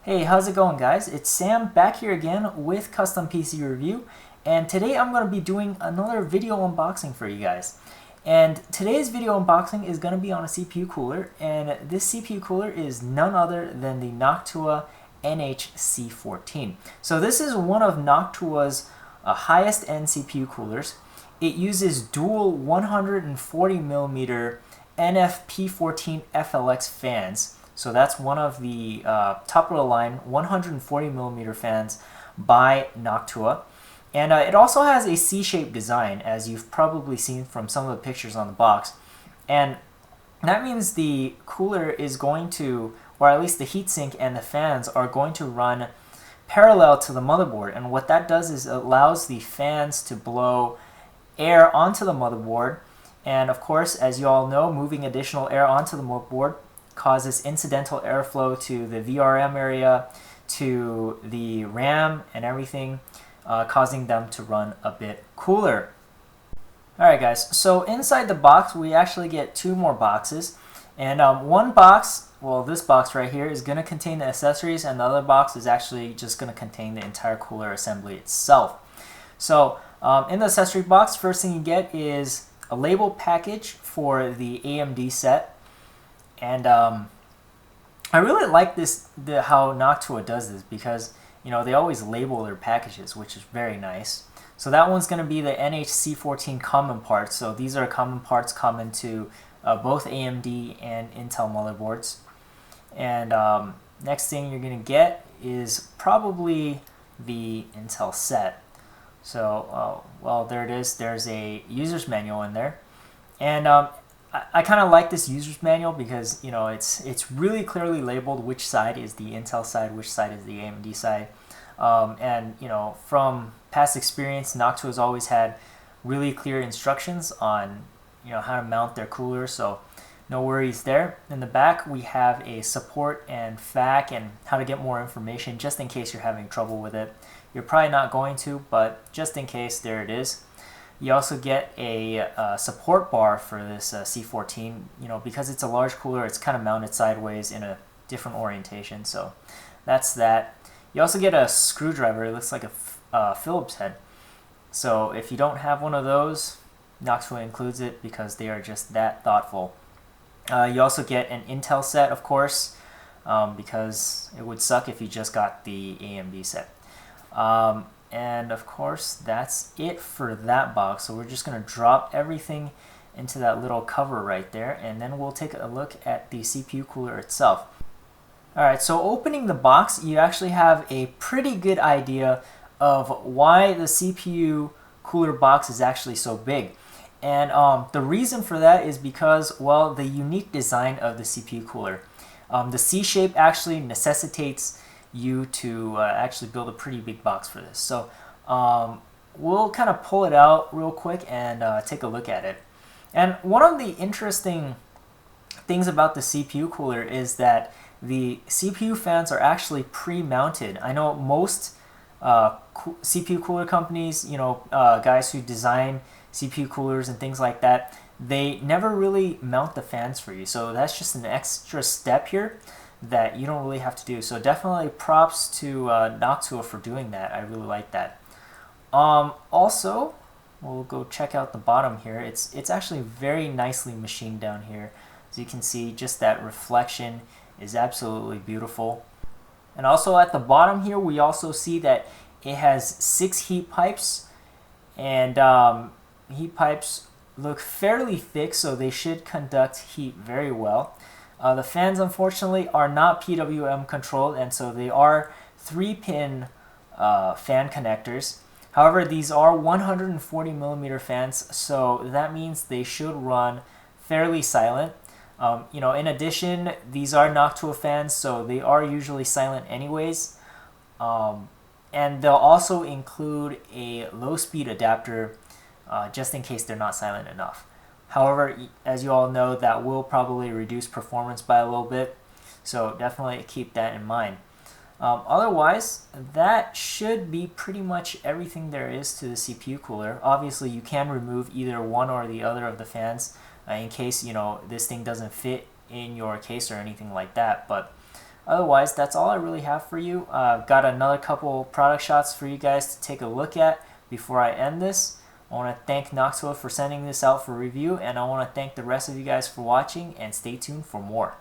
Hey, how's it going, guys? It's Sam back here again with Custom PC Review, and today I'm going to be doing another video unboxing for you guys. And today's video unboxing is going to be on a CPU cooler, and this CPU cooler is none other than the Noctua NH-C14. So this is one of Noctua's highest end CPU coolers. It uses dual 140mm NF-P14 FLX fans. So that's one of the top of the line 140mm fans by Noctua. And it also has a C-shaped design, as you've probably seen from some of the pictures on the box. And that means the cooler is going to, or at least the heatsink and the fans are going to run parallel to the motherboard. And what that does is it allows the fans to blow air onto the motherboard. And of course, as you all know, moving additional air onto the motherboard causes incidental airflow to the VRM area, to the RAM and everything, causing them to run a bit cooler. Alright guys, so inside the box we actually get two more boxes, and one box, well this box right here, is going to contain the accessories, and the other box is actually just going to contain the entire cooler assembly itself. So in the accessory box, first thing you get is a label package for the AMD set. And I really like how Noctua does this, because they always label their packages, which is very nice. So that one's going to be the NH-C14 common parts. So these are common parts common to both AMD and Intel motherboards. And next thing you're going to get is probably the Intel set. So well, there it is. There's a user's manual in there, and I kind of like this user's manual because it's really clearly labeled which side is the Intel side, which side is the AMD side, and from past experience, Noctua has always had really clear instructions on how to mount their cooler, so no worries there. In the back we have a support and FAQ and how to get more information, just in case you're having trouble with it. You're probably not going to, but just in case, there it is. You also get a support bar for this C14. Because it's a large cooler, it's kind of mounted sideways in a different orientation, so that's that. You also get a screwdriver. It looks like a Phillips head. So if you don't have one of those, Noctua includes it because they are just that thoughtful. You also get an Intel set, of course, because it would suck if you just got the AMD set. And of course, that's it for that box. So we're just going to drop everything into that little cover right there, and then we'll take a look at the CPU cooler itself. Alright, so opening the box, you actually have a pretty good idea of why the CPU cooler box is actually so big. And the reason for that is because, well, the unique design of the CPU cooler. The C shape actually necessitates you to actually build a pretty big box for this. So we'll kind of pull it out real quick and take a look at it. And one of the interesting things about the CPU cooler is that the CPU fans are actually pre-mounted. I know most CPU cooler companies, guys who design CPU coolers and things like that, they never really mount the fans for you. So that's just an extra step here that you don't really have to do. So definitely props to Noctua for doing that. I really like that. Also, we'll go check out the bottom here. It's actually very nicely machined down here. As you can see, just that reflection is absolutely beautiful. And also at the bottom here, we also see that it has 6 heat pipes, and heat pipes look fairly thick, so they should conduct heat very well. The fans, unfortunately, are not PWM controlled, and so they are 3-pin fan connectors. However, these are 140mm fans, so that means they should run fairly silent. In addition, these are Noctua fans, so they are usually silent anyways. And they'll also include a low-speed adapter just in case they're not silent enough. However, as you all know, that will probably reduce performance by a little bit, so definitely keep that in mind. Otherwise, that should be pretty much everything there is to the CPU cooler. Obviously, you can remove either one or the other of the fans in case this thing doesn't fit in your case or anything like that. But Otherwise, that's all I really have for you. Got another couple product shots for you guys to take a look at before I end this. I want to thank Noctua for sending this out for review, and I want to thank the rest of you guys for watching, and stay tuned for more.